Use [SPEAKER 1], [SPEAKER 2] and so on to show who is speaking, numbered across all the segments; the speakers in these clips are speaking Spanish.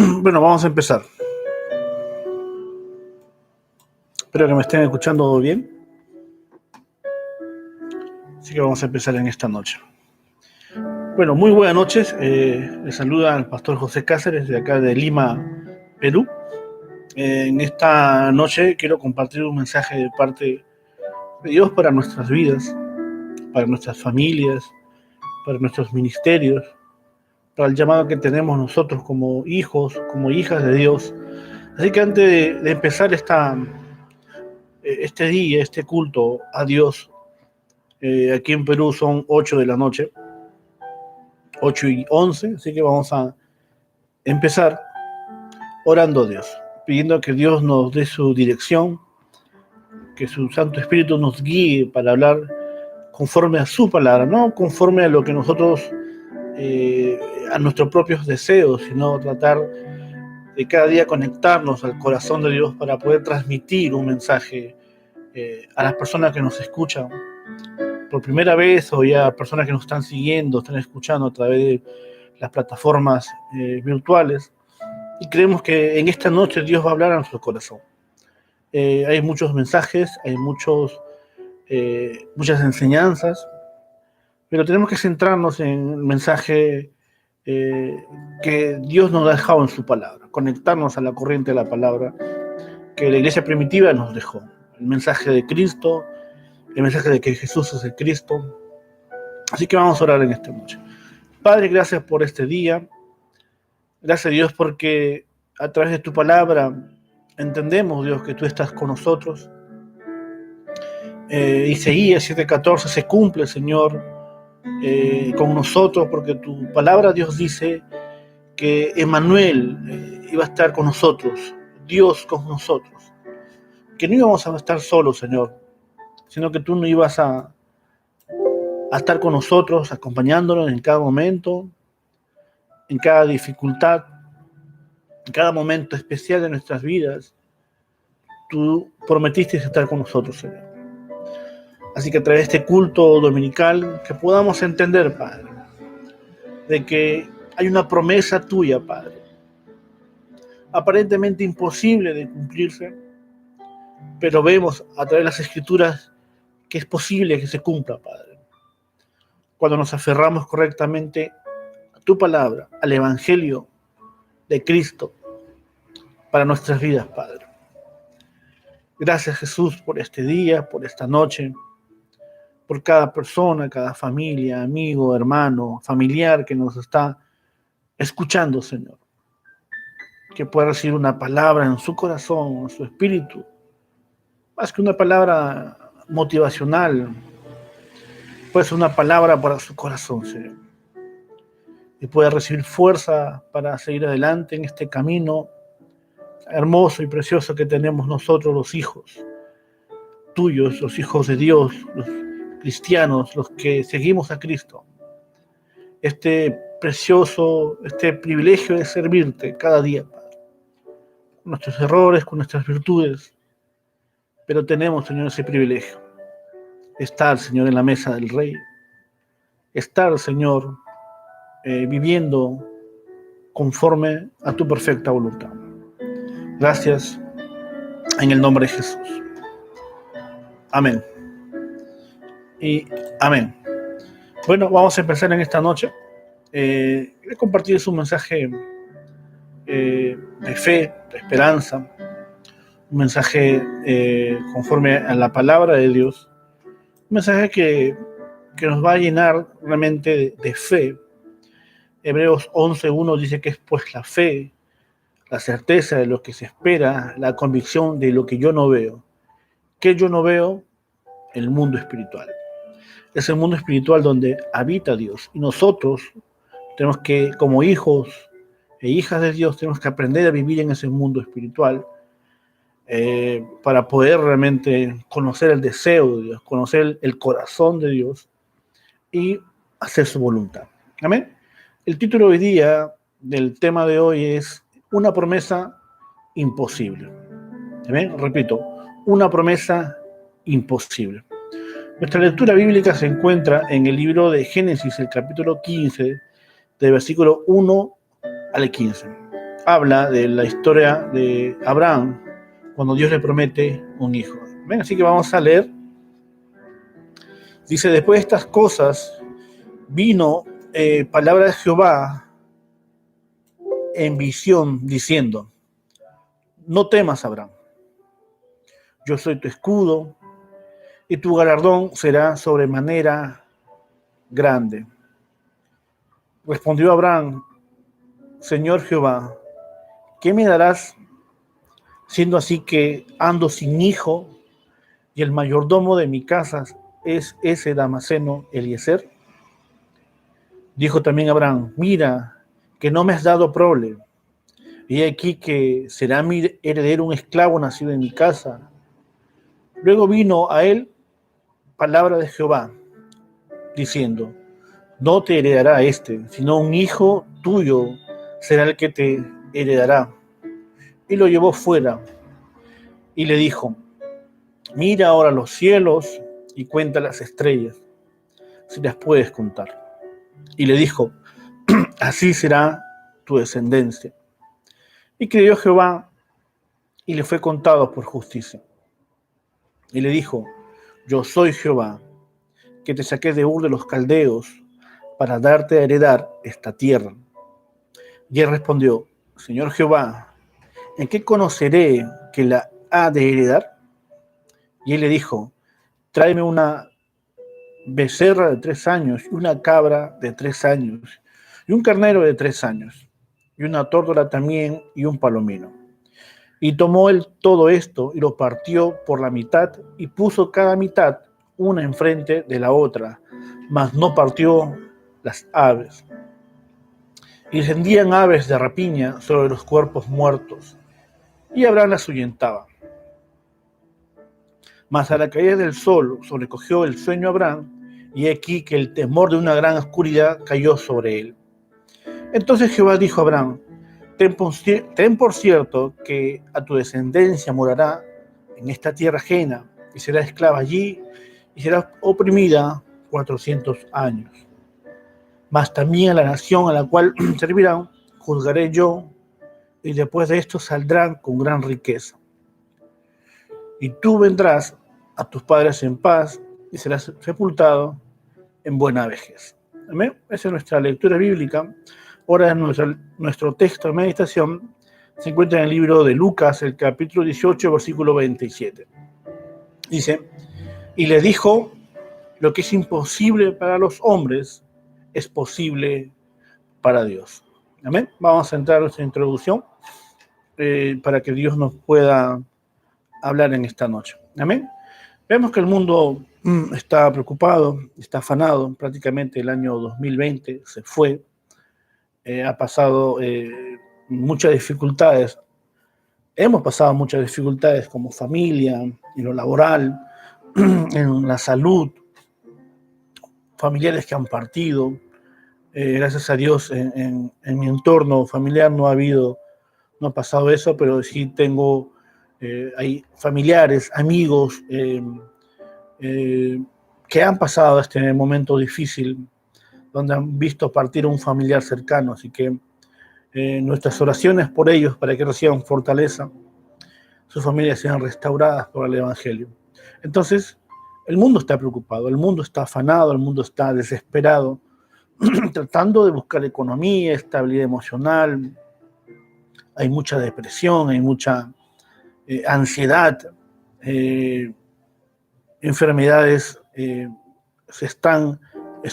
[SPEAKER 1] Bueno, vamos a empezar. Espero que me estén escuchando bien. Así que vamos a empezar en esta noche. Bueno, muy buenas noches. Les saluda el pastor José Cáceres de acá de Lima, Perú. En esta noche quiero compartir un mensaje de parte de Dios para nuestras vidas, para nuestras familias, para nuestros ministerios, para el llamado que tenemos nosotros como hijos, como hijas de Dios. Así que antes de empezar este día, este culto a Dios, aquí en Perú son 8 de la noche, 8:11, así que vamos a empezar orando a Dios, pidiendo que Dios nos dé su dirección, que su Santo Espíritu nos guíe para hablar conforme a su palabra, no conforme a lo que nosotros, a nuestros propios deseos, sino tratar de cada día conectarnos al corazón de Dios para poder transmitir un mensaje a las personas que nos escuchan por primera vez o ya personas que nos están siguiendo, están escuchando a través de las plataformas virtuales. Y creemos que en esta noche Dios va a hablar a nuestro corazón. Hay muchos mensajes, hay muchas enseñanzas, pero tenemos que centrarnos en el mensaje que Dios nos ha dejado en su palabra, conectarnos a la corriente de la palabra que la iglesia primitiva nos dejó. El mensaje de Cristo, el mensaje de que Jesús es el Cristo. Así que vamos a orar en esta noche. Padre, gracias por este día. Gracias a Dios porque a través de tu palabra entendemos, Dios, que tú estás con nosotros. Isaías 7:14 se cumple, Señor, con nosotros, porque tu palabra, Dios, dice que Emmanuel iba a estar con nosotros, Dios con nosotros, que no íbamos a estar solos, Señor, sino que tú no ibas a estar con nosotros, acompañándonos en cada momento, en cada dificultad, en cada momento especial de nuestras vidas. Tú prometiste estar con nosotros, Señor. Así que a través de este culto dominical, que podamos entender, Padre, de que hay una promesa tuya, Padre, aparentemente imposible de cumplirse, pero vemos a través de las Escrituras que es posible que se cumpla, Padre. Cuando nos aferramos correctamente a tu palabra, al Evangelio de Cristo para nuestras vidas, Padre. Gracias, Jesús, por este día, por esta noche, por cada persona, cada familia, amigo, hermano, familiar que nos está escuchando, Señor. Que pueda recibir una palabra en su corazón, en su espíritu, más que una palabra motivacional, puede ser una palabra para su corazón, Señor. Y pueda recibir fuerza para seguir adelante en este camino hermoso y precioso que tenemos nosotros, los hijos tuyos, los hijos de Dios, los cristianos, los que seguimos a Cristo. Este privilegio de servirte cada día, Padre, con nuestros errores, con nuestras virtudes, pero tenemos, Señor, ese privilegio. Estar, Señor, en la mesa del Rey, estar, Señor, viviendo conforme a tu perfecta voluntad. Gracias, en el nombre de Jesús. Amén. Y amén. Bueno, vamos a empezar en esta noche. He compartido un mensaje de fe, de esperanza, un mensaje conforme a la palabra de Dios, un mensaje que nos va a llenar realmente de fe. Hebreos 11:1 dice que es pues la fe, la certeza de lo que se espera, la convicción de lo que yo no veo. ¿Qué yo no veo? El mundo espiritual. Es el mundo espiritual donde habita Dios. Y nosotros tenemos que, como hijos e hijas de Dios, tenemos que aprender a vivir en ese mundo espiritual para poder realmente conocer el deseo de Dios, conocer el corazón de Dios y hacer su voluntad. Amén. El título hoy día del tema de hoy es una promesa imposible. Amén. Repito, una promesa imposible. Nuestra lectura bíblica se encuentra en el libro de Génesis, el capítulo 15, del versículo 1 al 15. habla de la historia de Abraham cuando Dios le promete un hijo. Ven, así que vamos a leer. Dice, después de estas cosas vino palabra de Jehová en visión diciendo, no temas, Abraham, yo soy tu escudo y tu galardón será sobremanera grande. Respondió Abraham, Señor Jehová, ¿qué me darás siendo así que ando sin hijo y el mayordomo de mi casa es ese Damaseno Eliezer? Dijo también Abraham, mira, que no me has dado prole, y aquí que será mi heredero un esclavo nacido en mi casa. Luego vino a él palabra de Jehová, diciendo, no te heredará sino un hijo tuyo será el que te heredará. Y lo llevó fuera y le dijo, mira ahora los cielos y cuenta las estrellas, si las puedes contar. Y le dijo, así será tu descendencia. Y creyó Jehová y le fue contado por justicia. Y le dijo, yo soy Jehová, que te saqué de Ur de los Caldeos para darte a heredar esta tierra. Y él respondió, Señor Jehová, ¿en qué conoceré que la ha de heredar? Y él le dijo, tráeme una becerra de 3 años, y una cabra de 3 años, y un carnero de 3 años, y una tórtola también, y un palomino. Y tomó él todo esto, y lo partió por la mitad, y puso cada mitad una enfrente de la otra, mas no partió las aves. Y descendían aves de rapiña sobre los cuerpos muertos, y Abraham las ahuyentaba. Mas a la caída del sol sobrecogió el sueño a Abraham, y aquí que el temor de una gran oscuridad cayó sobre él. Entonces Jehová dijo a Abraham, ten por cierto que a tu descendencia morará en esta tierra ajena, y será esclava allí, y será oprimida 400 años. Mas también a la nación a la cual servirán, juzgaré yo, y después de esto saldrán con gran riqueza. Y tú vendrás a tus padres en paz, y serás sepultado en buena vejez. Amén. Esa es nuestra lectura bíblica. Ahora nuestro texto de meditación se encuentra en el libro de Lucas, el capítulo 18, versículo 27. Dice, y le dijo, lo que es imposible para los hombres es posible para Dios. Amén. Vamos a entrar a nuestra introducción para que Dios nos pueda hablar en esta noche. Amén. Vemos que el mundo está preocupado, está afanado. Prácticamente el año 2020 se fue. Ha pasado muchas dificultades. Hemos pasado muchas dificultades como familia, en lo laboral, en la salud, familiares que han partido. Gracias a Dios en mi entorno familiar no ha pasado eso, pero sí tengo hay familiares, amigos que han pasado este momento difícil, donde han visto partir a un familiar cercano, así que nuestras oraciones por ellos, para que reciban fortaleza, sus familias sean restauradas por el Evangelio. Entonces, el mundo está preocupado, el mundo está afanado, el mundo está desesperado, tratando de buscar economía, estabilidad emocional. Hay mucha depresión, hay mucha ansiedad, enfermedades, están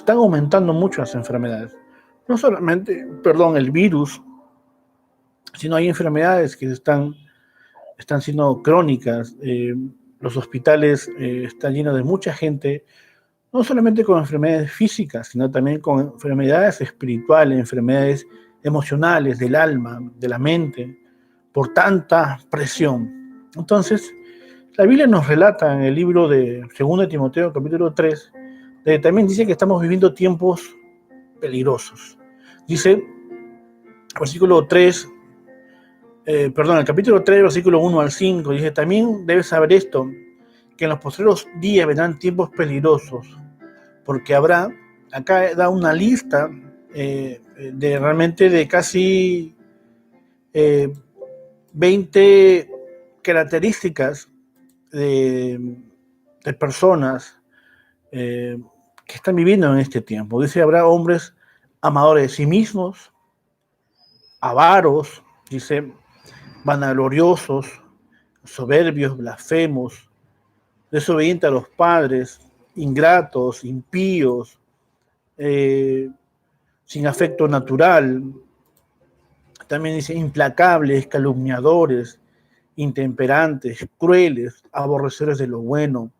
[SPEAKER 1] aumentando mucho las enfermedades. No solamente, el virus, sino hay enfermedades que están siendo crónicas. Los hospitales están llenos de mucha gente, no solamente con enfermedades físicas, sino también con enfermedades espirituales, enfermedades emocionales, del alma, de la mente, por tanta presión. Entonces, la Biblia nos relata en el libro de 2 Timoteo, capítulo 3, también dice que estamos viviendo tiempos peligrosos. Dice, versículo 3, el capítulo 3, versículo 1 al 5, dice, también debes saber esto, que en los postreros días vendrán tiempos peligrosos, porque habrá, acá da una lista de realmente de casi eh, 20 características de personas que están viviendo en este tiempo. Dice, habrá hombres amadores de sí mismos, avaros, dice, vanagloriosos, soberbios, blasfemos, desobedientes a los padres, ingratos, impíos, eh, sin afecto natural. También dice implacables, calumniadores, intemperantes, crueles, aborrecedores de lo bueno,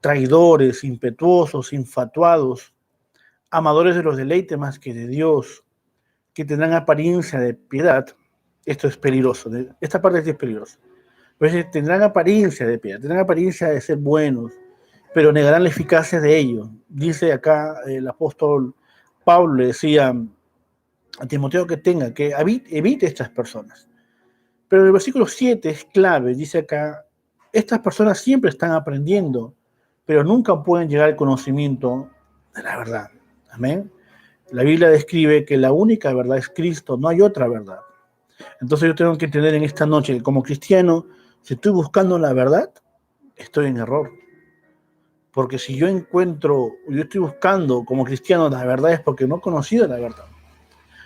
[SPEAKER 1] traidores, impetuosos, infatuados, amadores de los deleites más que de Dios, que tendrán apariencia de piedad. Esto es peligroso, esta parte sí es peligrosa. Pues tendrán apariencia de piedad, tendrán apariencia de ser buenos, pero negarán la eficacia de ellos. Dice acá el apóstol Pablo, le decía a Timoteo que evite estas personas. Pero el versículo 7 es clave, dice acá, estas personas siempre están aprendiendo, pero nunca pueden llegar al conocimiento de la verdad. Amén. La Biblia describe que la única verdad es Cristo, no hay otra verdad. Entonces yo tengo que entender en esta noche que como cristiano, si estoy buscando la verdad, estoy en error. Porque si yo estoy buscando como cristiano la verdad es porque no he conocido la verdad.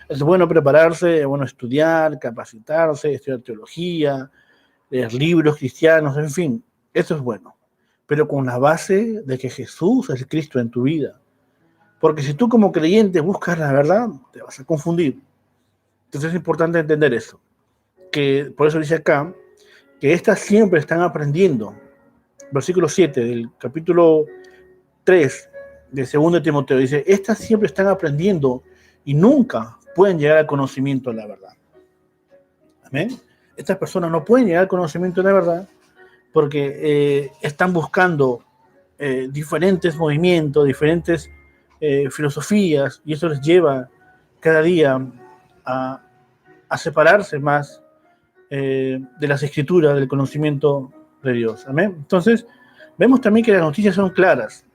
[SPEAKER 1] Es bueno prepararse, es bueno estudiar, capacitarse, estudiar teología, leer libros cristianos, en fin, eso es bueno. Pero con la base de que Jesús es Cristo en tu vida. Porque si tú como creyente buscas la verdad, te vas a confundir. Entonces es importante entender eso. Que por eso dice acá, que estas siempre están aprendiendo. Versículo 7 del capítulo 3 de 2 Timoteo dice, estas siempre están aprendiendo y nunca pueden llegar al conocimiento de la verdad. Amén. Estas personas no pueden llegar al conocimiento de la verdad porque están buscando diferentes movimientos, diferentes filosofías, y eso les lleva cada día a separarse más de las escrituras, del conocimiento de Dios. Amén. Entonces, vemos también que las noticias son claras.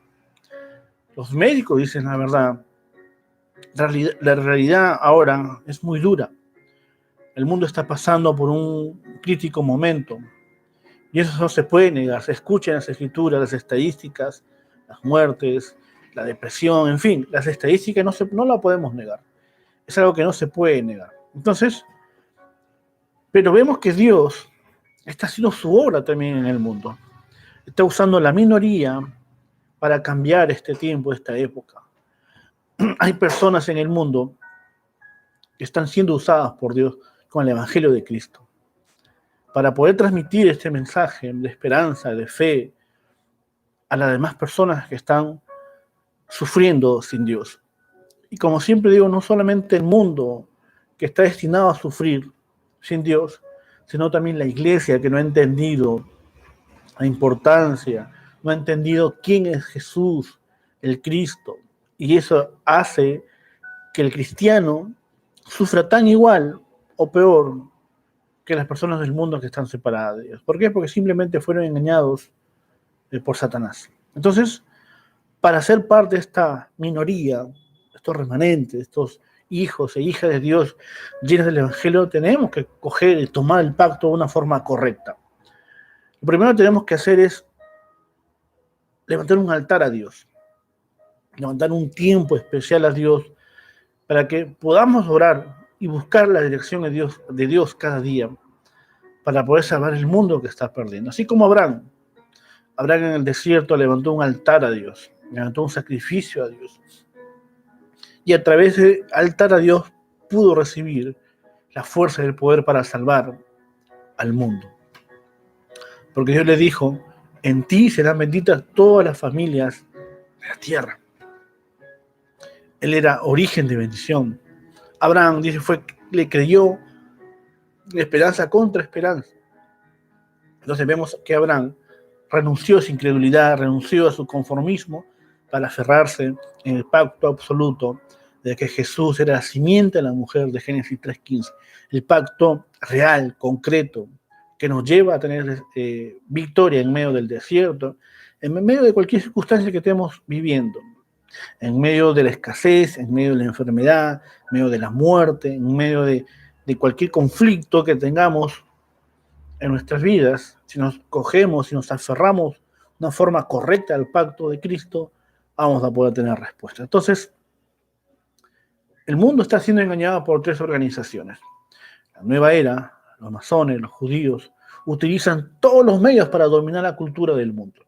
[SPEAKER 1] Los médicos dicen la verdad. La realidad ahora es muy dura. El mundo está pasando por un crítico momento. Y eso no se puede negar. Se escuchan las escrituras, las estadísticas, las muertes, la depresión, en fin, las estadísticas no la podemos negar. Es algo que no se puede negar. Entonces, pero vemos que Dios está haciendo su obra también en el mundo. Está usando la minoría para cambiar este tiempo, esta época. Hay personas en el mundo que están siendo usadas por Dios con el Evangelio de Cristo para poder transmitir este mensaje de esperanza, de fe, a las demás personas que están sufriendo sin Dios. Y como siempre digo, no solamente el mundo que está destinado a sufrir sin Dios, sino también la iglesia que no ha entendido la importancia, no ha entendido quién es Jesús, el Cristo. Y eso hace que el cristiano sufra tan igual o peor que las personas del mundo que están separadas de Dios. ¿Por qué? Porque simplemente fueron engañados por Satanás. Entonces, para ser parte de esta minoría, estos remanentes, estos hijos e hijas de Dios llenos del Evangelio, tenemos que coger y tomar el pacto de una forma correcta. Lo primero que tenemos que hacer es levantar un altar a Dios, levantar un tiempo especial a Dios para que podamos orar y buscar la dirección de Dios cada día para poder salvar el mundo que está perdiendo. Así como Abraham en el desierto levantó un altar a Dios, levantó un sacrificio a Dios. Y a través de altar a Dios pudo recibir la fuerza y el poder para salvar al mundo. Porque Dios le dijo, en ti serán benditas todas las familias de la tierra. Él era origen de bendición. Abraham, dice, le creyó esperanza contra esperanza. Entonces vemos que Abraham renunció a su incredulidad, renunció a su conformismo para aferrarse en el pacto absoluto de que Jesús era la simiente de la mujer de Génesis 3:15. El pacto real, concreto, que nos lleva a tener victoria en medio del desierto, en medio de cualquier circunstancia que estemos viviendo, en medio de la escasez, en medio de la enfermedad, en medio de la muerte, en medio de de cualquier conflicto que tengamos en nuestras vidas, si nos cogemos, si nos aferramos de una forma correcta al pacto de Cristo, vamos a poder tener respuesta. Entonces, el mundo está siendo engañado por tres organizaciones. La nueva era, los masones, los judíos, utilizan todos los medios para dominar la cultura del mundo.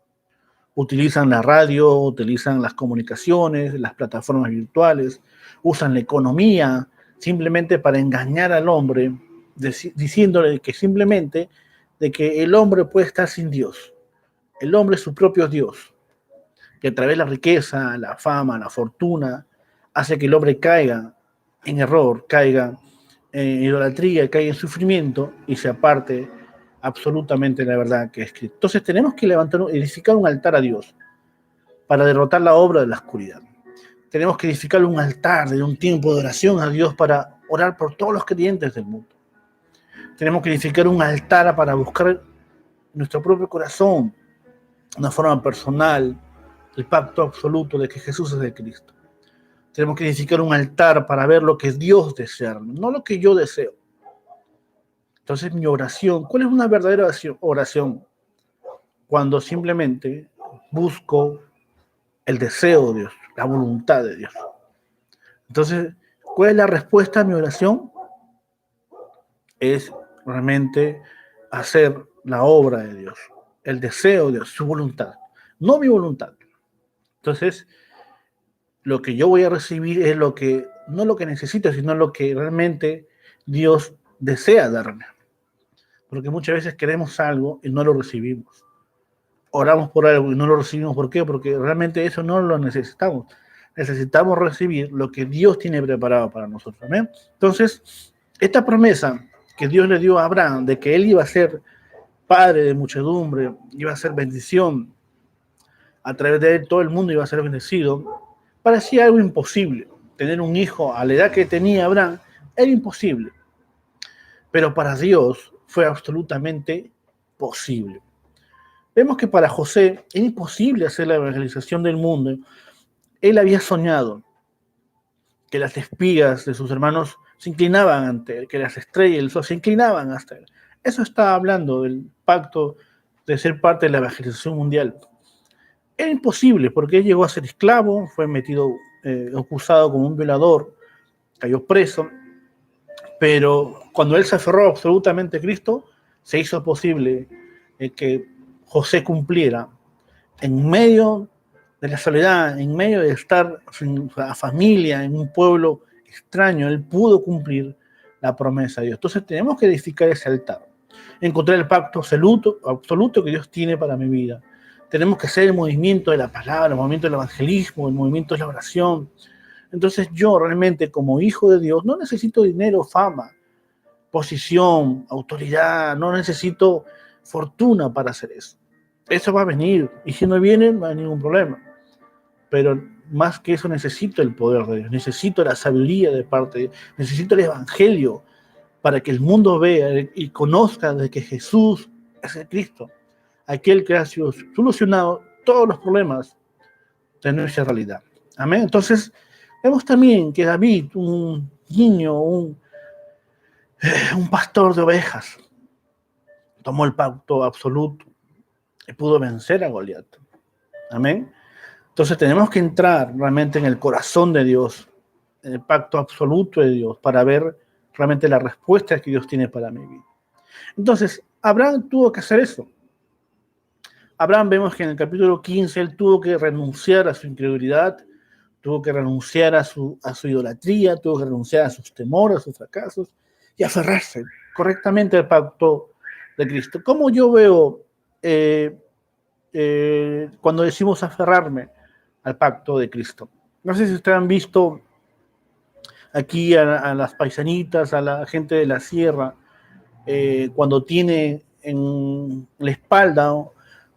[SPEAKER 1] Utilizan la radio, utilizan las comunicaciones, las plataformas virtuales, usan la economía simplemente para engañar al hombre, diciéndole que simplemente de que el hombre puede estar sin Dios. El hombre es su propio Dios, que a través de la riqueza, la fama, la fortuna, hace que el hombre caiga en error, caiga en idolatría, caiga en sufrimiento y se aparte absolutamente la verdad que es Cristo. Entonces tenemos que edificar un altar a Dios para derrotar la obra de la oscuridad. Tenemos que edificar un altar de un tiempo de oración a Dios para orar por todos los creyentes del mundo. Tenemos que edificar un altar para buscar en nuestro propio corazón, de una forma personal, el pacto absoluto de que Jesús es de Cristo. Tenemos que edificar un altar para ver lo que Dios desea, no lo que yo deseo. Entonces mi oración, ¿cuál es una verdadera oración? Cuando simplemente busco el deseo de Dios, la voluntad de Dios. Entonces, ¿cuál es la respuesta a mi oración? Es realmente hacer la obra de Dios, el deseo de Dios, su voluntad, no mi voluntad. Entonces, lo que yo voy a recibir es lo que, no lo que necesito, sino lo que realmente Dios desea darme. Porque muchas veces queremos algo y no lo recibimos. Oramos por algo y no lo recibimos. ¿Por qué? Porque realmente eso no lo necesitamos. Necesitamos recibir lo que Dios tiene preparado para nosotros. ¿Amén? Entonces, esta promesa que Dios le dio a Abraham de que él iba a ser padre de muchedumbre, iba a ser bendición, a través de él todo el mundo iba a ser bendecido, parecía algo imposible. Tener un hijo a la edad que tenía Abraham era imposible. Pero para Dios fue absolutamente posible. Vemos que para José era imposible hacer la evangelización del mundo. Él había soñado que las espigas de sus hermanos se inclinaban ante él, que las estrellas y el sol se inclinaban hasta él. Eso está hablando del pacto de ser parte de la evangelización mundial. Era imposible porque él llegó a ser esclavo, fue metido, acusado como un violador, cayó preso, pero cuando él se aferró absolutamente a Cristo, se hizo posible que José cumpliera en medio de la soledad, en medio de estar sin la familia, en un pueblo extraño, él pudo cumplir la promesa de Dios. Entonces tenemos que edificar ese altar, encontrar el pacto absoluto que Dios tiene para mi vida. Tenemos que hacer el movimiento de la palabra, el movimiento del evangelismo, el movimiento de la oración. Entonces yo realmente como hijo de Dios no necesito dinero, fama, posición, autoridad, no necesito fortuna para hacer eso. Eso va a venir y si no viene no hay ningún problema. Pero más que eso necesito el poder de Dios, necesito la sabiduría de parte de Dios, necesito el evangelio para que el mundo vea y conozca de que Jesús es el Cristo, aquel que ha solucionado todos los problemas de nuestra realidad. Amén. Entonces, vemos también que David, un niño, un pastor de ovejas, tomó el pacto absoluto y pudo vencer a Goliat. Amén. Entonces tenemos que entrar realmente en el corazón de Dios, en el pacto absoluto de Dios, para ver realmente la respuesta que Dios tiene para mi vida. Entonces, Abraham tuvo que hacer eso. Abraham vemos que en el capítulo 15 él tuvo que renunciar a su incredulidad, tuvo que renunciar a su idolatría, tuvo que renunciar a sus temores, a sus fracasos y aferrarse correctamente al pacto de Cristo. ¿Cómo yo veo cuando decimos aferrarme al pacto de Cristo? No sé si ustedes han visto aquí a las paisanitas, a la gente de la sierra, cuando tiene en la espalda,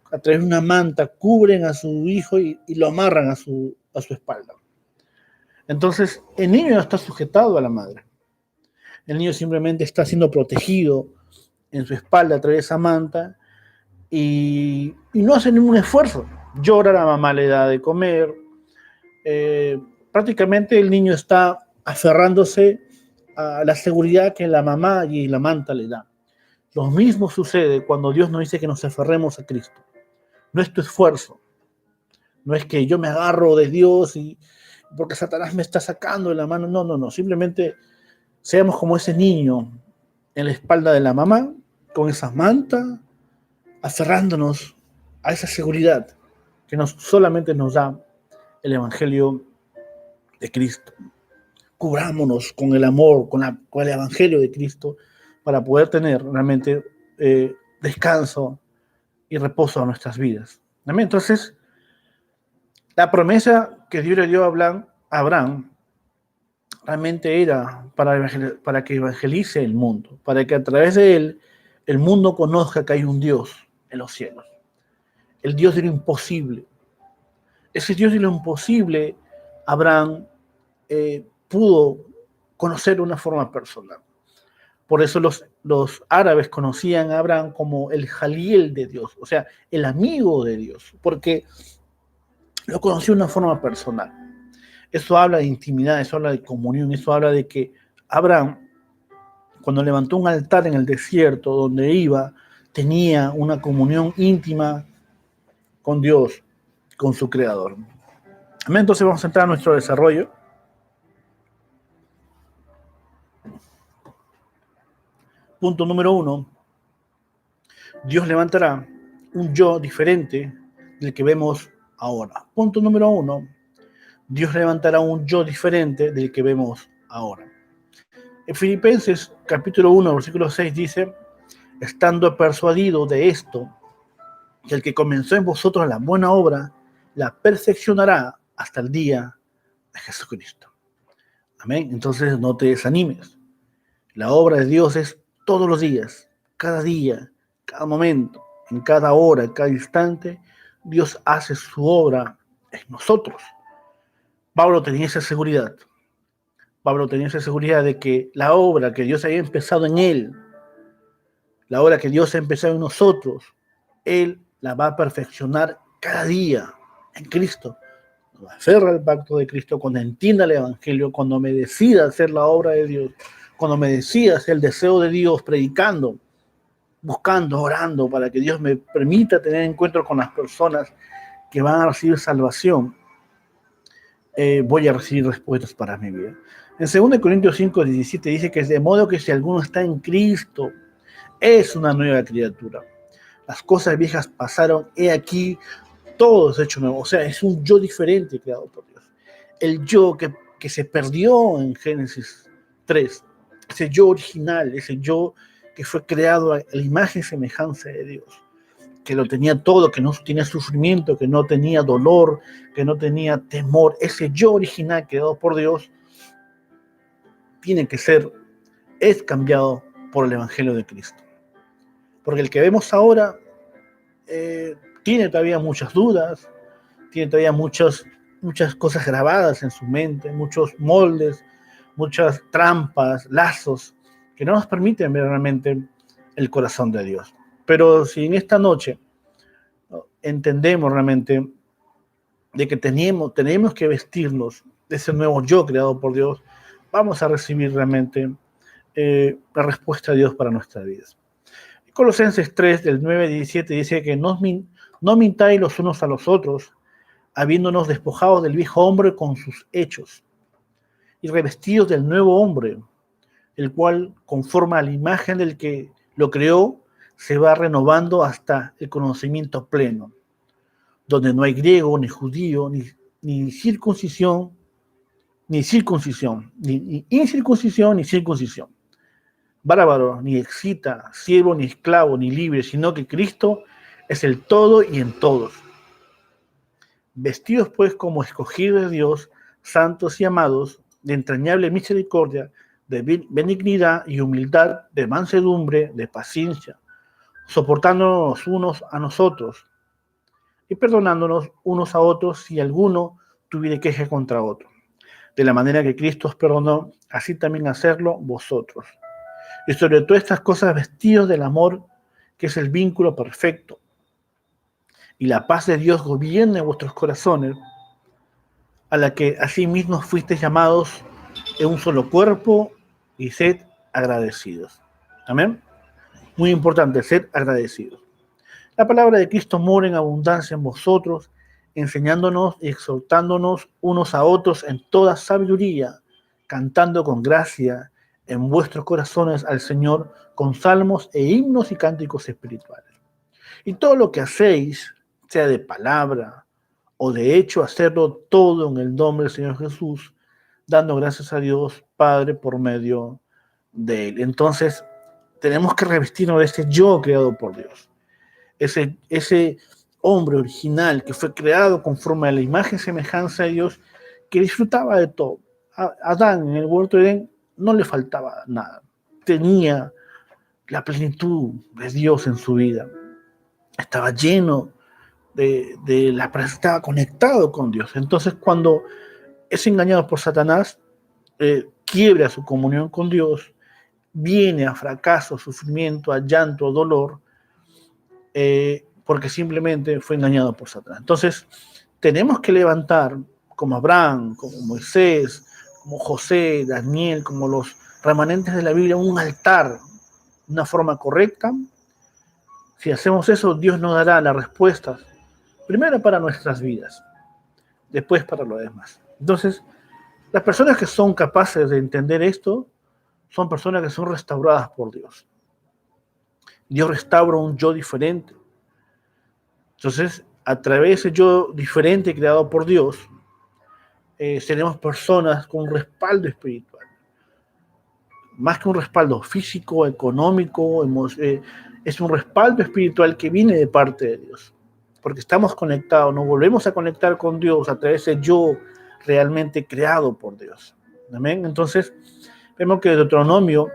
[SPEAKER 1] a través de una manta, cubren a su hijo y lo amarran a su espalda. Entonces, el niño no está sujetado a la madre. El niño simplemente está siendo protegido en su espalda a través de esa manta y no hace ningún esfuerzo. Llora, la mamá le da de comer. Prácticamente el niño está aferrándose a la seguridad que la mamá y la manta le dan. Lo mismo sucede cuando Dios nos dice que nos aferremos a Cristo. No es tu esfuerzo, no es que yo me agarro de Dios y porque Satanás me está sacando de la mano. No, no, no. Simplemente seamos como ese niño en la espalda de la mamá, con esa manta, aferrándonos a esa seguridad que solamente nos da el Evangelio de Cristo. Cubrámonos con el amor, con el Evangelio de Cristo, para poder tener realmente descanso y reposo a nuestras vidas. Amén. Entonces, la promesa que Dios le dio a Abraham realmente era para que evangelice el mundo, para que a través de él el mundo conozca que hay un Dios en los cielos, el Dios de lo imposible. Ese Dios de lo imposible, Abraham pudo conocer de una forma personal. Por eso los árabes conocían a Abraham como el Jaliel de Dios, o sea, el amigo de Dios, porque lo conoció de una forma personal. Eso habla de intimidad, eso habla de comunión, eso habla de que Abraham, cuando levantó un altar en el desierto donde iba, tenía una comunión íntima con Dios, con su Creador. Entonces vamos a entrar a nuestro desarrollo. Punto número 1. Dios levantará un yo diferente del que vemos ahora. Punto número 1. Dios levantará un yo diferente del que vemos ahora. En Filipenses capítulo 1, versículo 6 dice: estando persuadido de esto, que el que comenzó en vosotros la buena obra, la perfeccionará hasta el día de Jesucristo. Amén. Entonces no te desanimes. La obra de Dios es todos los días, cada día, cada momento, en cada hora, en cada instante. Dios hace su obra en nosotros. Pablo tenía esa seguridad. Pablo tenía esa seguridad de que la obra que Dios había empezado en él, la obra que Dios ha empezado en nosotros, Él la va a perfeccionar cada día en Cristo. Cuando me aferra al pacto de Cristo, cuando entienda el Evangelio, cuando me decida hacer la obra de Dios, cuando me decida hacer el deseo de Dios, predicando, buscando, orando, para que Dios me permita tener encuentro con las personas que van a recibir salvación, voy a recibir respuestas para mi vida. En 2 Corintios 5, 17 dice que es de modo que si alguno está en Cristo, es una nueva criatura. Las cosas viejas pasaron, he aquí, todo es hecho nuevo. O sea, es un yo diferente creado por Dios. El yo que se perdió en Génesis 3, ese yo original, ese yo que fue creado a la imagen y semejanza de Dios, que lo tenía todo, que no tenía sufrimiento, que no tenía dolor, que no tenía temor. Ese yo original creado por Dios es cambiado por el Evangelio de Cristo. Porque el que vemos ahora tiene todavía muchas dudas, tiene todavía muchas cosas grabadas en su mente, muchos moldes, muchas trampas, lazos, que no nos permiten ver realmente el corazón de Dios. Pero si en esta noche entendemos realmente de que tenemos que vestirnos de ese nuevo yo creado por Dios, vamos a recibir realmente la respuesta de Dios para nuestras vidas. Colosenses 3, del 9 al 17, dice que no mintáis los unos a los otros, habiéndonos despojado del viejo hombre con sus hechos, y revestidos del nuevo hombre, el cual, conforme a la imagen del que lo creó, se va renovando hasta el conocimiento pleno, donde no hay griego, ni judío, ni circuncisión, ni incircuncisión, ni circuncisión, bárbaro, ni excita, siervo, ni esclavo, ni libre, sino que Cristo es el todo y en todos. Vestidos pues como escogidos de Dios, santos y amados, de entrañable misericordia, de benignidad y humildad, de mansedumbre, de paciencia, soportándonos unos a nosotros y perdonándonos unos a otros si alguno tuviera queja contra otro. De la manera que Cristo os perdonó, así también hacerlo vosotros. Y sobre todas estas cosas vestidos del amor, que es el vínculo perfecto. Y la paz de Dios gobierne vuestros corazones, a la que asimismo fuisteis llamados en un solo cuerpo, y sed agradecidos. Amén. Muy importante, ser agradecidos. La palabra de Cristo mora en abundancia en vosotros, enseñándonos y exhortándonos unos a otros en toda sabiduría, cantando con gracia en vuestros corazones al Señor con salmos e himnos y cánticos espirituales. Y todo lo que hacéis, sea de palabra o de hecho, hacerlo todo en el nombre del Señor Jesús, dando gracias a Dios Padre por medio de Él. Entonces, tenemos que revestirnos de ese yo creado por Dios. Ese hombre original que fue creado conforme a la imagen y semejanza de Dios, que disfrutaba de todo. A Adán en el huerto de Edén no le faltaba nada. Tenía la plenitud de Dios en su vida. Estaba lleno estaba conectado con Dios. Entonces, cuando es engañado por Satanás, quiebra su comunión con Dios, viene a fracaso, sufrimiento, a llanto, dolor, porque simplemente fue engañado por Satanás. Entonces, tenemos que levantar, como Abraham, como Moisés, como José, Daniel, como los remanentes de la Biblia, un altar, una forma correcta. Si hacemos eso, Dios nos dará las respuestas, primero para nuestras vidas, después para lo demás. Entonces, las personas que son capaces de entender esto son personas que son restauradas por Dios. Dios restaura un yo diferente. Entonces, a través de ese yo diferente creado por Dios, seremos personas con un respaldo espiritual. Más que un respaldo físico, económico, es un respaldo espiritual que viene de parte de Dios. Porque estamos conectados, nos volvemos a conectar con Dios a través de ese yo realmente creado por Dios. ¿Amén? Entonces, vemos que Deuteronomio,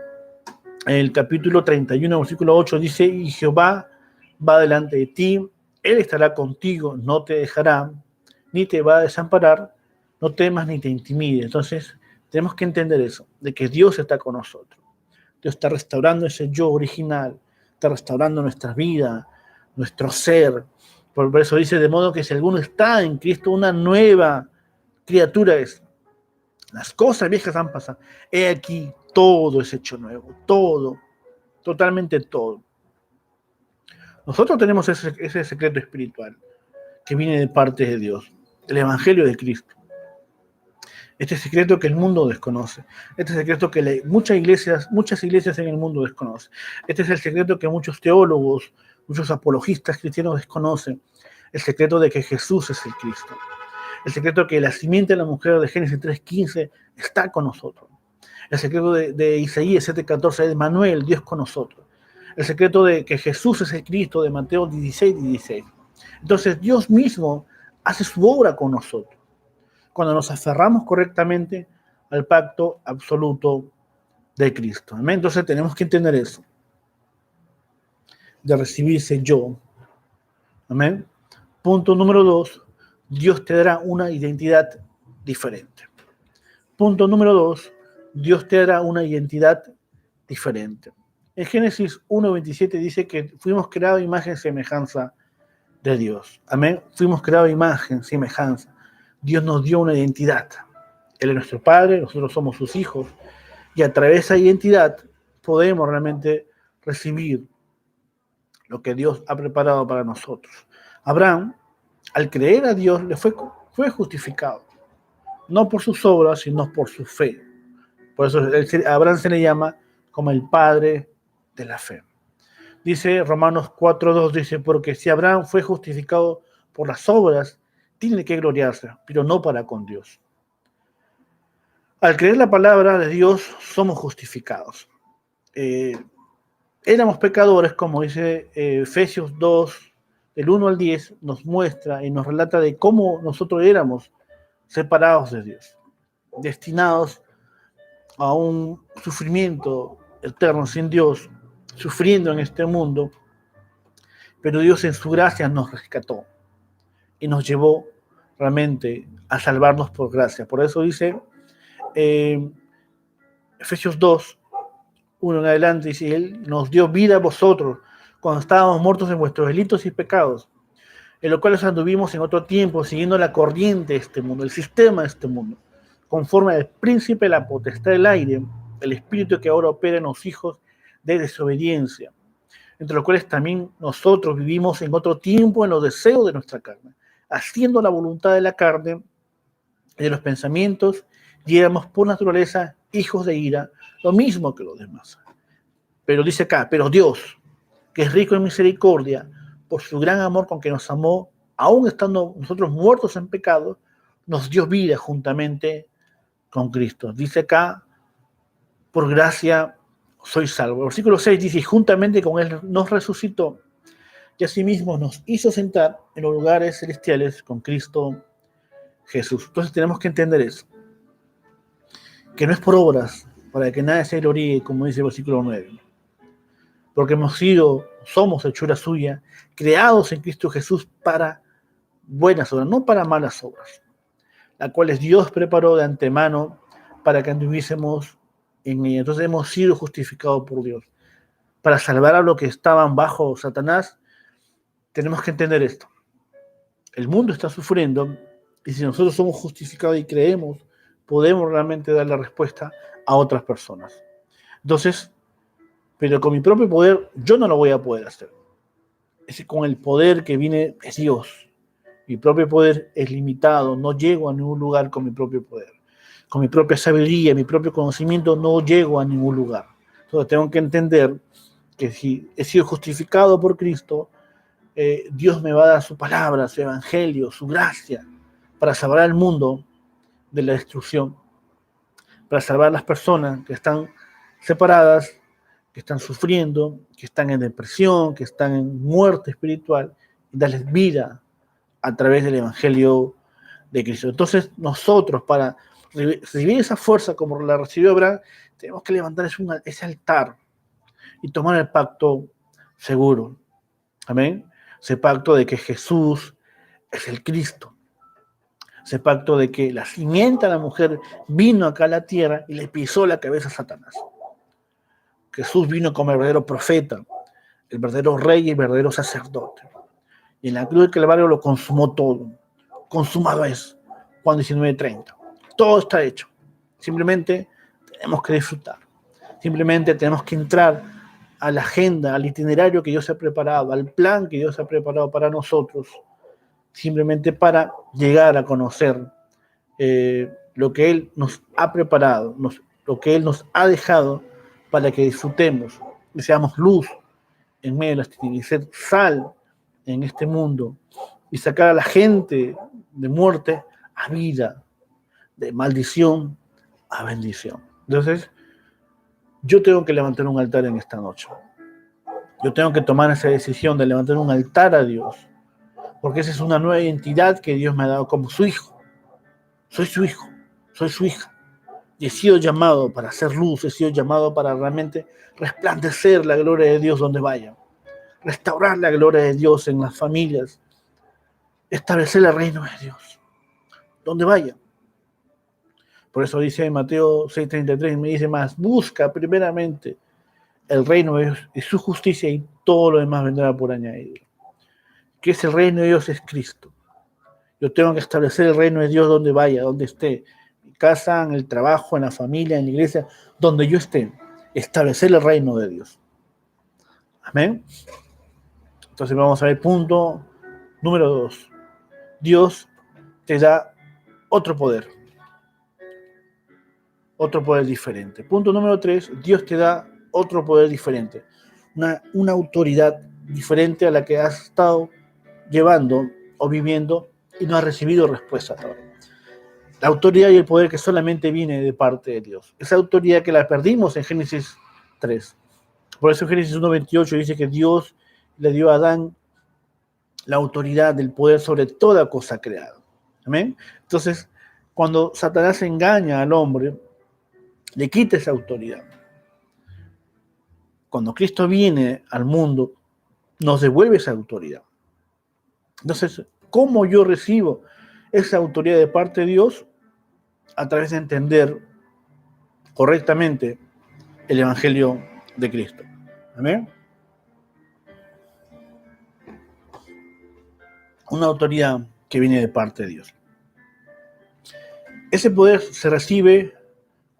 [SPEAKER 1] en el capítulo 31, versículo 8, dice: y Jehová va delante de ti, Él estará contigo, no te dejará, ni te va a desamparar, no temas ni te intimide. Entonces, tenemos que entender eso, de que Dios está con nosotros. Dios está restaurando ese yo original, está restaurando nuestra vida, nuestro ser. Por eso dice, de modo que si alguno está en Cristo, una nueva criatura es. Las cosas viejas han pasado. He aquí, todo es hecho nuevo. Todo. Totalmente todo. Nosotros tenemos ese secreto espiritual que viene de parte de Dios. El Evangelio de Cristo. Este secreto que el mundo desconoce. Este secreto que muchas iglesias en el mundo desconocen. Este es el secreto que muchos teólogos, muchos apologistas cristianos desconocen. El secreto de que Jesús es el Cristo. El secreto que la simiente de la mujer de Génesis 3:15 está con nosotros. El secreto de Isaías 7:14 es Manuel, Dios con nosotros. El secreto de que Jesús es el Cristo de Mateo 16:16. Entonces Dios mismo hace su obra con nosotros. Cuando nos aferramos correctamente al pacto absoluto de Cristo. ¿Amén? Entonces tenemos que entender eso. De recibirse yo. ¿Amén? Punto número 2. Dios te dará una identidad diferente. Punto número 2. Dios te dará una identidad diferente. En Génesis 1:27 dice que fuimos creados a imagen y semejanza de Dios. Amén. Fuimos creados a imagen, semejanza. Dios nos dio una identidad. Él es nuestro Padre, nosotros somos sus hijos. Y a través de esa identidad podemos realmente recibir lo que Dios ha preparado para nosotros. Abraham, al creer a Dios, le fue justificado. No por sus obras, sino por su fe. Por eso a Abraham se le llama como el padre de la fe. Dice Romanos 4:2, dice, porque si Abraham fue justificado por las obras, tiene que gloriarse, pero no para con Dios. Al creer la palabra de Dios, somos justificados. Éramos pecadores, como dice Efesios 2, del 1 al 10, nos muestra y nos relata de cómo nosotros éramos separados de Dios, destinados a un sufrimiento eterno sin Dios, sufriendo en este mundo, pero Dios en su gracia nos rescató y nos llevó realmente a salvarnos por gracia. Por eso dice Efesios 2, 1 en adelante, dice, Él nos dio vida a vosotros cuando estábamos muertos en vuestros delitos y pecados, en los cuales anduvimos en otro tiempo, siguiendo la corriente de este mundo, el sistema de este mundo, conforme al príncipe de la potestad del aire, el espíritu que ahora opera en los hijos de desobediencia, entre los cuales también nosotros vivimos en otro tiempo en los deseos de nuestra carne, haciendo la voluntad de la carne y de los pensamientos, y éramos por naturaleza hijos de ira, lo mismo que los demás. Pero dice acá, pero Dios, que es rico en misericordia, por su gran amor con que nos amó, aun estando nosotros muertos en pecado, nos dio vida juntamente con Cristo. Dice acá, por gracia soy salvo. El versículo 6 dice, y juntamente con Él nos resucitó, y asimismo nos hizo sentar en los lugares celestiales con Cristo Jesús. Entonces tenemos que entender eso, que no es por obras, para que nadie se gloríe, como dice el versículo 9, porque somos hechura suya, creados en Cristo Jesús para buenas obras, no para malas obras, las cuales Dios preparó de antemano para que anduviésemos en ella. Entonces hemos sido justificados por Dios. Para salvar a los que estaban bajo Satanás, tenemos que entender esto. El mundo está sufriendo, y si nosotros somos justificados y creemos, podemos realmente dar la respuesta a otras personas. Entonces, pero con mi propio poder, yo no lo voy a poder hacer. Es con el poder que viene de Dios. Mi propio poder es limitado, no llego a ningún lugar con mi propio poder. Con mi propia sabiduría, mi propio conocimiento, no llego a ningún lugar. Entonces tengo que entender que si he sido justificado por Cristo, Dios me va a dar su palabra, su evangelio, su gracia, para salvar al mundo de la destrucción, para salvar a las personas que están separadas, que están sufriendo, que están en depresión, que están en muerte espiritual, y darles vida a través del evangelio de Cristo. Entonces nosotros, para recibir esa fuerza como la recibió Abraham, tenemos que levantar ese altar y tomar el pacto seguro. Amén. Ese pacto de que Jesús es el Cristo. Ese pacto de que la simiente de la mujer vino acá a la tierra y le pisó la cabeza a Satanás. Jesús vino como el verdadero profeta, el verdadero rey y el verdadero sacerdote. Y en la cruz del Calvario lo consumó todo. Consumado es. Juan 19:30. Todo está hecho. Simplemente tenemos que disfrutar. Simplemente tenemos que entrar a la agenda, al itinerario que Dios ha preparado, al plan que Dios ha preparado para nosotros, simplemente para llegar a conocer lo que Él nos ha preparado, lo que Él nos ha dejado para que disfrutemos y seamos luz en medio de las tinieblas, ser sal en este mundo y sacar a la gente de muerte a vida, de maldición a bendición. Entonces, yo tengo que levantar un altar en esta noche. Yo tengo que tomar esa decisión de levantar un altar a Dios, porque esa es una nueva identidad que Dios me ha dado como su hijo. Soy su hijo, soy su hija. Y he sido llamado para hacer luz, he sido llamado para realmente resplandecer la gloria de Dios donde vaya, restaurar la gloria de Dios en las familias, establecer el reino de Dios donde vaya. Por eso dice en Mateo 6:33, me dice más, busca primeramente el reino de Dios y su justicia y todo lo demás vendrá por añadido. Que es el reino de Dios es Cristo. Yo tengo que establecer el reino de Dios donde vaya, donde esté. En mi casa, en el trabajo, en la familia, en la iglesia, donde yo esté. Establecer el reino de Dios. Amén. Entonces vamos a ver punto número 2. Dios te da otro poder. Otro poder diferente. Punto número 3. Dios te da otro poder diferente. Una autoridad diferente a la que has estado llevando o viviendo y no has recibido respuesta hasta ahora. La autoridad y el poder que solamente viene de parte de Dios. Esa autoridad que la perdimos en Génesis 3. Por eso en Génesis 1:28 dice que Dios le dio a Adán la autoridad del poder sobre toda cosa creada. ¿Amén? Entonces, cuando Satanás engaña al hombre, le quita esa autoridad. Cuando Cristo viene al mundo, nos devuelve esa autoridad. Entonces, ¿cómo yo recibo esa autoridad de parte de Dios? A través de entender correctamente el Evangelio de Cristo. ¿Amén? Una autoridad que viene de parte de Dios. Ese poder se recibe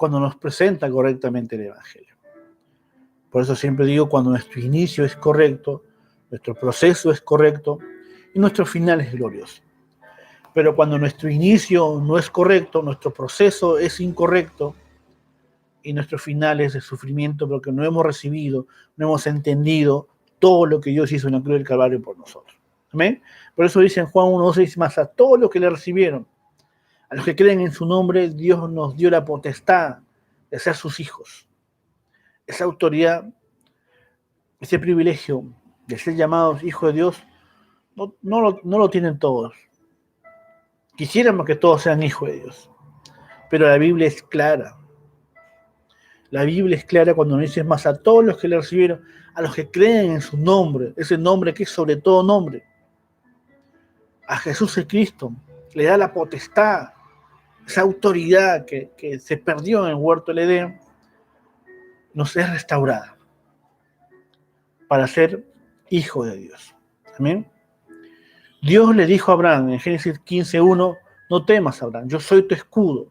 [SPEAKER 1] cuando nos presenta correctamente el Evangelio. Por eso siempre digo, cuando nuestro inicio es correcto, nuestro proceso es correcto y nuestro final es glorioso. Pero cuando nuestro inicio no es correcto, nuestro proceso es incorrecto y nuestro final es de sufrimiento porque no hemos recibido, no hemos entendido todo lo que Dios hizo en la cruz del Calvario por nosotros. ¿Amén? Por eso dice en Juan 1:12, dice más, a todos los que le recibieron, a los que creen en su nombre, Dios nos dio la potestad de ser sus hijos. Esa autoridad, ese privilegio de ser llamados hijos de Dios, no lo tienen todos. Quisiéramos que todos sean hijos de Dios, pero la Biblia es clara. La Biblia es clara cuando nos dice más a todos los que le recibieron, a los que creen en su nombre, ese nombre que es sobre todo nombre. A Jesús el Cristo le da la potestad, esa autoridad que se perdió en el huerto del Edén, nos es restaurada para ser hijo de Dios. Amén. Dios le dijo a Abraham en Génesis 15:1, no temas, Abraham, yo soy tu escudo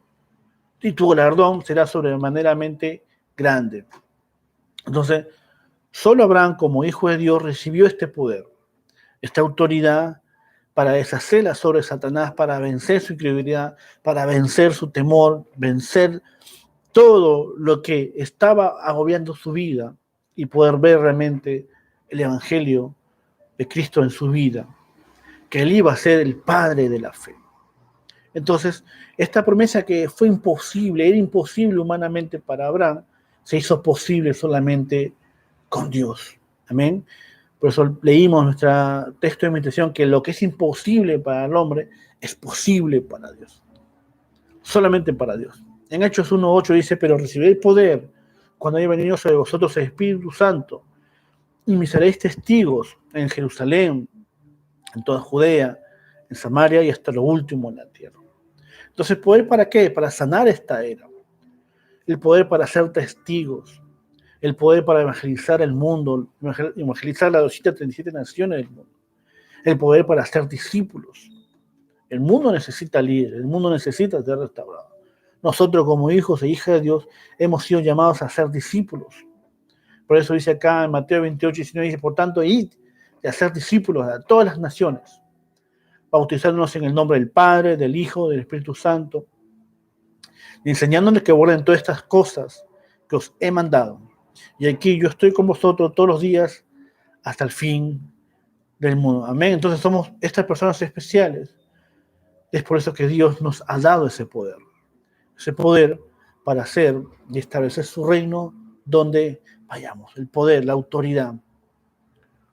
[SPEAKER 1] y tu galardón será sobremaneramente grande. Entonces, solo Abraham como hijo de Dios recibió este poder, esta autoridad para deshacer las obras de Satanás, para vencer su incredulidad, para vencer su temor, vencer todo lo que estaba agobiando su vida y poder ver realmente el Evangelio de Cristo en su vida, que él iba a ser el padre de la fe. Entonces, esta promesa que fue imposible, era imposible humanamente para Abraham, se hizo posible solamente con Dios. Amén. Por eso leímos nuestro texto de meditación que lo que es imposible para el hombre es posible para Dios. Solamente para Dios. En Hechos 1:8 dice, pero recibiréis poder cuando haya venido sobre vosotros el Espíritu Santo y me seréis testigos en Jerusalén, en toda Judea, en Samaria y hasta lo último en la tierra. Entonces, ¿poder para qué? Para sanar esta era. El poder para ser testigos. El poder para evangelizar el mundo, evangelizar las 237 naciones del mundo. El poder para ser discípulos. El mundo necesita líderes, el mundo necesita ser restaurado. Nosotros como hijos e hijas de Dios hemos sido llamados a ser discípulos. Por eso dice acá en Mateo 28:19, dice, por tanto, id y a ser discípulos a todas las naciones, bautizándonos en el nombre del Padre, del Hijo, del Espíritu Santo, y enseñándoles que guarden todas estas cosas que os he mandado. Y aquí yo estoy con vosotros todos los días hasta el fin del mundo. Amén. Entonces somos estas personas especiales. Es por eso que Dios nos ha dado ese poder para hacer y establecer su reino donde vayamos. El poder, la autoridad,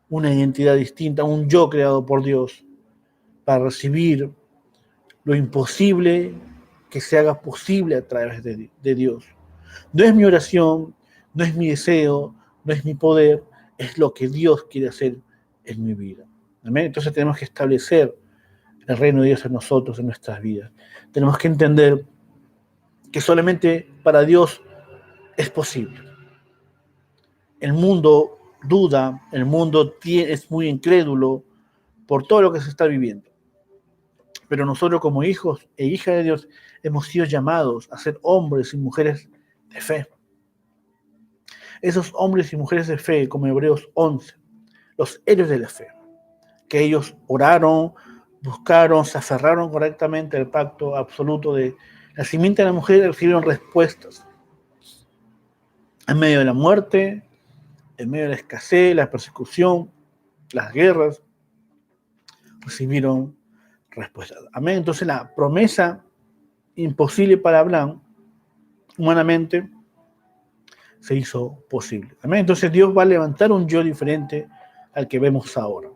[SPEAKER 1] una identidad distinta, un yo creado por Dios para recibir lo imposible que se haga posible a través de Dios. No es mi oración, no es mi deseo, no es mi poder, es lo que Dios quiere hacer en mi vida. ¿Amén? Entonces tenemos que establecer el reino de Dios en nosotros, en nuestras vidas. Tenemos que entender que solamente para Dios es posible. El mundo duda, el mundo es muy incrédulo por todo lo que se está viviendo. Pero nosotros como hijos e hijas de Dios hemos sido llamados a ser hombres y mujeres de fe. Esos hombres y mujeres de fe, como Hebreos 11, los héroes de la fe, que ellos oraron, buscaron, se aferraron correctamente al pacto absoluto de la simiente de la mujer, recibieron respuestas. En medio de la muerte, en medio de la escasez, la persecución, las guerras, recibieron respuestas. Amén. Entonces la promesa imposible para Abraham, humanamente, se hizo posible. Amén. Entonces Dios va a levantar un yo diferente al que vemos ahora.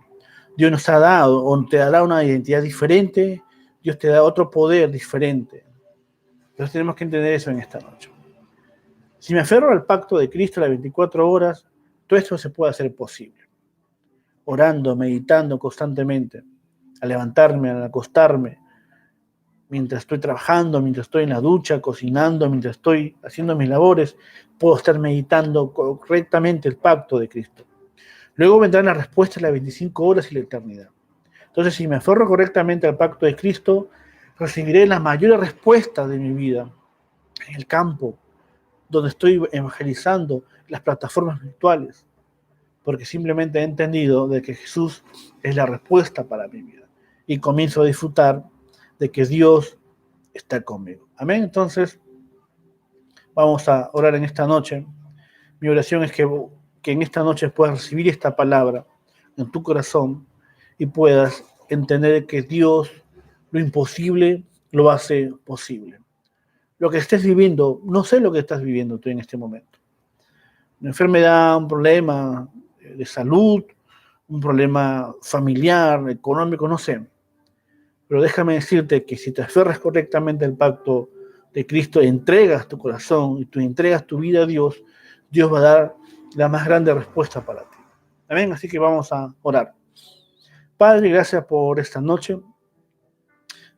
[SPEAKER 1] Dios nos ha dado, o te dará una identidad diferente, Dios te da otro poder diferente. Entonces tenemos que entender eso en esta noche. Si me aferro al pacto de Cristo las 24 horas, todo esto se puede hacer posible. Orando, meditando constantemente, al levantarme, al acostarme, mientras estoy trabajando, mientras estoy en la ducha, cocinando, mientras estoy haciendo mis labores, puedo estar meditando correctamente el pacto de Cristo. Luego vendrán las respuestas de las 25 horas y la eternidad. Entonces, si me aferro correctamente al pacto de Cristo, recibiré las mayores respuestas de mi vida en el campo, donde estoy evangelizando las plataformas virtuales, porque simplemente he entendido de que Jesús es la respuesta para mi vida y comienzo a disfrutar de que Dios está conmigo. Amén. Entonces, vamos a orar en esta noche. Mi oración es que en esta noche puedas recibir esta palabra en tu corazón y puedas entender que Dios lo imposible lo hace posible. Lo que estés viviendo, no sé lo que estás viviendo tú en este momento. Una enfermedad, un problema de salud, un problema familiar, económico, no sé. Pero déjame decirte que si te aferras correctamente al pacto de Cristo, entregas tu corazón y tú entregas tu vida a Dios, Dios va a dar la más grande respuesta para ti. Amén. Así que vamos a orar. Padre, gracias por esta noche.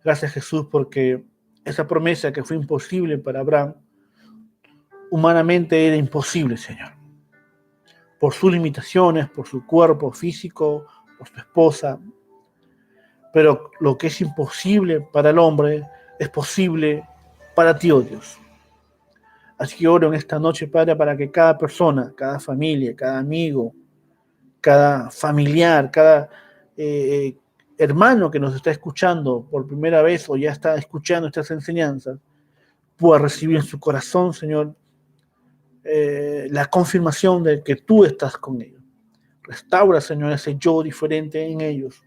[SPEAKER 1] Gracias, Jesús, porque esa promesa que fue imposible para Abraham, humanamente era imposible, Señor. Por sus limitaciones, por su cuerpo físico, por su esposa. Pero lo que es imposible para el hombre es posible para ti, oh Dios. Así que oro en esta noche, Padre, para que cada persona, cada familia, cada amigo, cada familiar, cada hermano que nos está escuchando por primera vez o ya está escuchando estas enseñanzas, pueda recibir en su corazón, Señor, la confirmación de que tú estás con ellos. Restaura, Señor, ese yo diferente en ellos.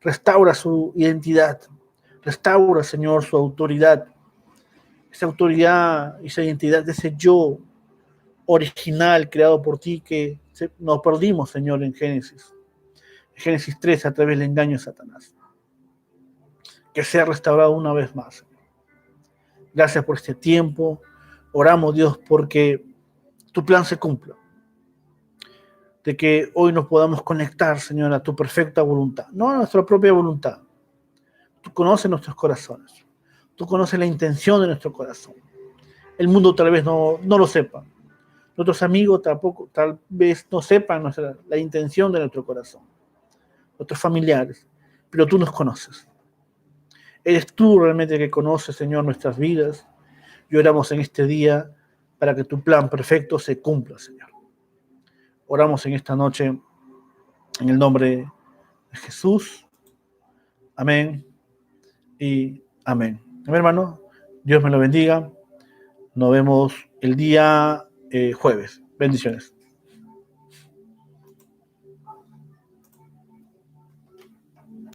[SPEAKER 1] Restaura su identidad. Restaura, Señor, su autoridad. Esa autoridad y esa identidad de ese yo original creado por ti que nos perdimos, Señor, en Génesis. Génesis 3, a través del engaño de Satanás. Que sea restaurado una vez más. Gracias por este tiempo. Oramos, Dios, porque tu plan se cumpla. De que hoy nos podamos conectar, Señor, a tu perfecta voluntad. No a nuestra propia voluntad. Tú conoces nuestros corazones. Tú conoces la intención de nuestro corazón. El mundo tal vez no lo sepa. Nuestros amigos tampoco, tal vez no sepan la intención de nuestro corazón. Nuestros familiares. Pero tú nos conoces. Eres tú realmente que conoces, Señor, nuestras vidas. Y oramos en este día para que tu plan perfecto se cumpla, Señor. Oramos en esta noche en el nombre de Jesús. Amén y amén. Amén, hermano. Dios me lo bendiga. Nos vemos el día jueves. Bendiciones.